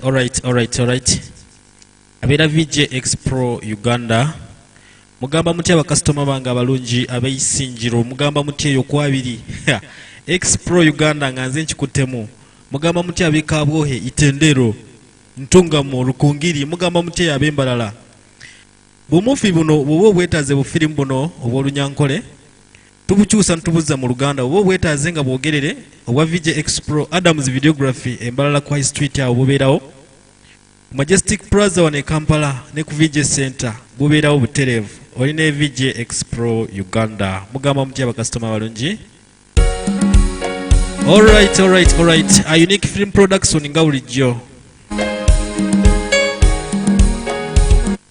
Alright. Abera VJ Expo Uganda. Mugamba mutya bakasitoma bange abalungi abeyisinjiro. Mugamba mutya eyo kwabiri. Expo Uganda nga nze nkikuttemu. Mugamba mutya abekabwohe Itendero. Ntungamo Rukungiri. Mugamba mutya abembalala. Bumufi buno bwoba obwetaaze bufirimu buno obw'Olunyankole. Tubukyusa ntubuza mu Luganda oba obwetaaze nga bwogerere obwa VJ Expo Adams Videography embalala ku High Street awo bubeerawo. Majestic Plaza wane Kampala ne ku VJ Center bubeerawo butereevu. Olina VJ Expo Uganda. Mugamba mutya bakasitoma balungi. Alright. A unique film production nga bulijjo.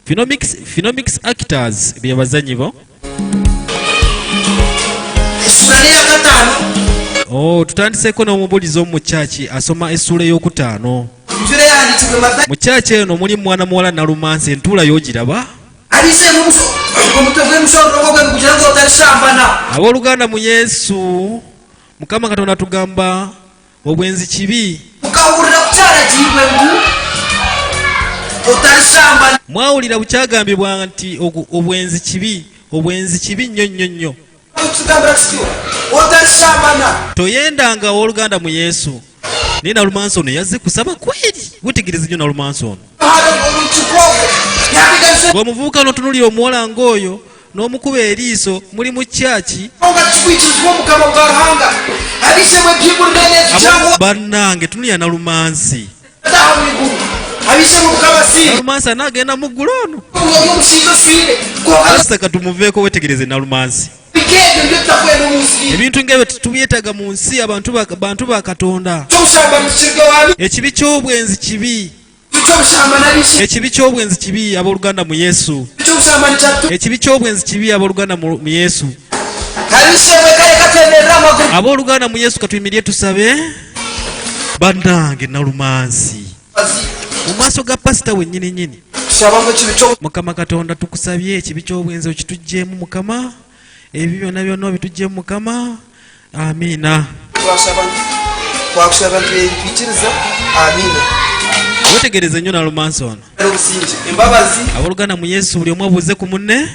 Phenomics actors bye bazanyi bo. Tutandiseko n'omubulizi omu kyaki asoma essula ey'okutaano. Mu kyaki eno mulimu mwana muwala Nalumansi entuula y'ogiraba. Abooluganda mu Yesu Mukama Katonda tugamba obwenzi kibi. Mwawulira bukyagambibwa nti obwenzi kibi nnyo. Toyendanga owooluganda mu Yesu. Naye Nalumansi ono yazze kusaba kweri. Wetegereze nnyo Nalumansi ono. Bw'omuvubuka n'otunuulira omuwala ng'oyo n'omukuba eriiso muli mu kyaki. Bannange tunulira Nalumansi. Nalumansi anaagenda mu ggulu ono. Asita katumuveeko wetegereze Nalumansi. Ebintu ng'ebyo tubyetaaga mu nsi abantu ba Katonda. Ekibi ky'obwenzi kibi. Ekibi ky'obwenzi kibi abooluganda mu Yesu. Ekibi ky'obwenzi kibi abooluganda mu Yesu. Abooluganda mu Yesu katuyimirire tusabe. Bannange Nalumansi. Mu maaso ga pasita wennyini. Mukama Katonda tukusabye ekibi ky'obwenzi okituggyeemu Mukama. Ebyo byonna bitujjemu Mukama. Amiina. Twakusaba twekikiriza. Amiina. Wetegereze nnyo Nalumansi ono. Abooluganda mu Yesu buli omu abuuze ku munne.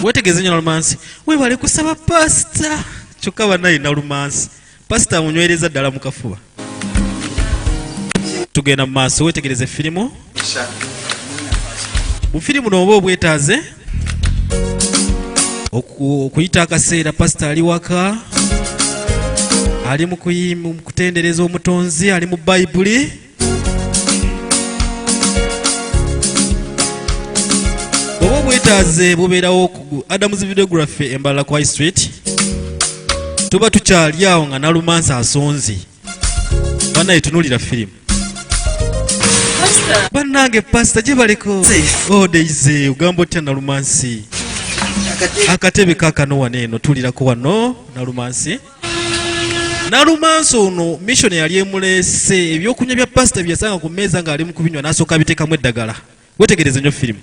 Wetegereze nnyo Nalumansi. Weebale kusaba pasita. Kyokka bannaye Nalumansi. Pasita amunywereza ddala mu kafuba. Tugenda mu maaso wetegereze firimu. Mu firimu n'oba obwetaaze okuyita akaseera pasita ali waka ali mu kutendereza omutonzi ali mu Bayibuli. Oba obwetaaze bubeerawo ku Adams Videography embalala ku High Street. Tuba tukyali awo nga Nalumansi asonzi. Bannaye tunuulira firimu. Bannange pasita gye baleko. Odeize ugamba otya Nalumansi. Akatebe kakano waneeno tulirako wano Nalumansi. Nalumansi ono mission yali emulese ebyokunywa bya pasita byasanga ku mmeeza ng'ali mu kubinywa n'asooka abiteekamu eddagala. Wetegereze nnyo firimu.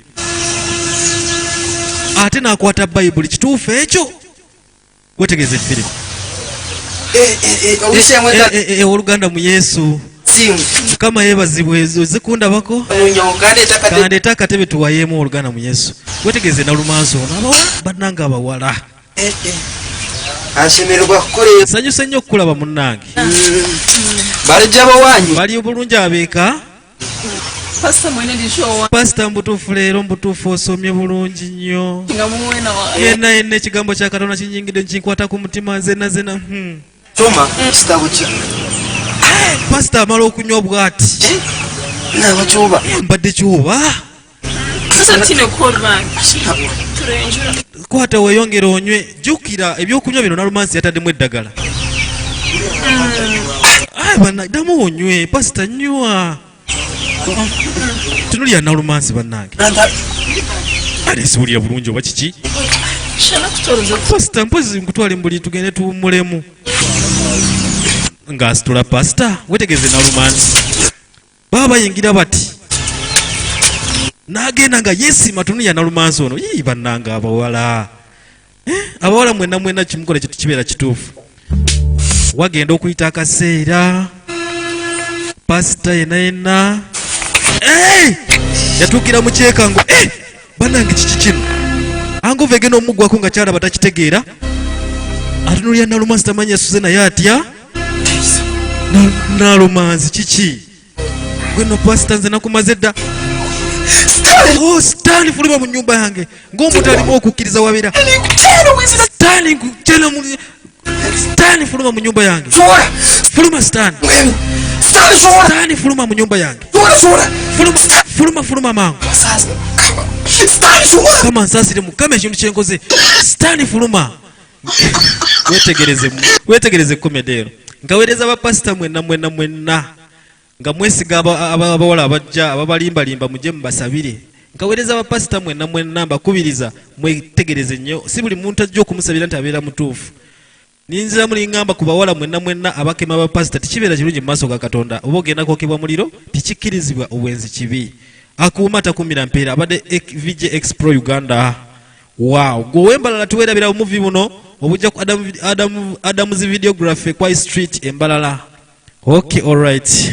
Ate n'akwata Bayibuli kituufu ekyo. Wetegereze firimu. Owooluganda mu Yesu. Mukama yeebazibwe zikundabako. Kandeeta akatebe tuwayeemu owooluganda mu Yesu. Wetegereze Nalumansi ono bannange abawala. Ashemererwa kukola. Nsanyuse nnyo okukulaba munnange. Balijja bawanyu. Bali bulungi abeeka. Pasita mbutuufu leero mbutuufu osomye bulungi nnyo. Yenna ekigambo kya Katonda kinyingidde nkinkwata ku mutima nzena. Soma kitabo ki? Pasita amala okunywa obwati. Naba kyuba. Mbadde kyuba. Kwata weeyongera onywe. Jjukira ebyokunywa bino Nalumansi yataddemu eddagala. Ddamu onywe pasita nywa. Tunulira Nalumansi bannange. Alesiwulira bulungi oba kiki? Pasita mpozi nkutwale mbuli tugende tuwummulemu. Ng'asitula pasita wetegeze Nalumansi. Baba bayingira bati. N'agenda nga yeesima tunulira Nalumansi ono. Bannange abawala. Abawala mwenna kimukola kibeera kituufu. Wagenda okuyita akaseera. pasita yena yatuukira mu kyeka ngo bannange kiki kino angova egenda omuggwako nga kyalaba takitegeera atunulya nalumanzi tamanyi yasuze naye atya nalumanzi kiki gweno pasita nze nakumaze dda Stanley fuluma mu nyumba yange ng'omuntu alimu okukkiriza wabera Stanley fuluma mu nyumba yange fuluma Stanley fuluma mu nyumba yange fuluma mangu kama nsasire mukama ekintu kyenkoze Stanley fuluma wetegereze komedero nkaweereza abapasita mwenna nga mwesiga abawala abajja ababalimbalimba mujje mubasabire nkaweereza abapasita mwenna mbakubiriza mwetegereze nnyo si buli muntu ajja okumusabira nti abeera mutuufu ninzira mulingamba ku bawala mwenna abakema abapasita tekibeera kirungi mu maaso ga Katonda oba ogenda kwokebwa muliro tekikkirizibwa obwenzi kibi akuuma takumira mpeera abadde VJ Expro Uganda. Wow, gowembalala tuwerabira omuvi buno obujja ku Adam's videography kwa street embalala. Okay, all right.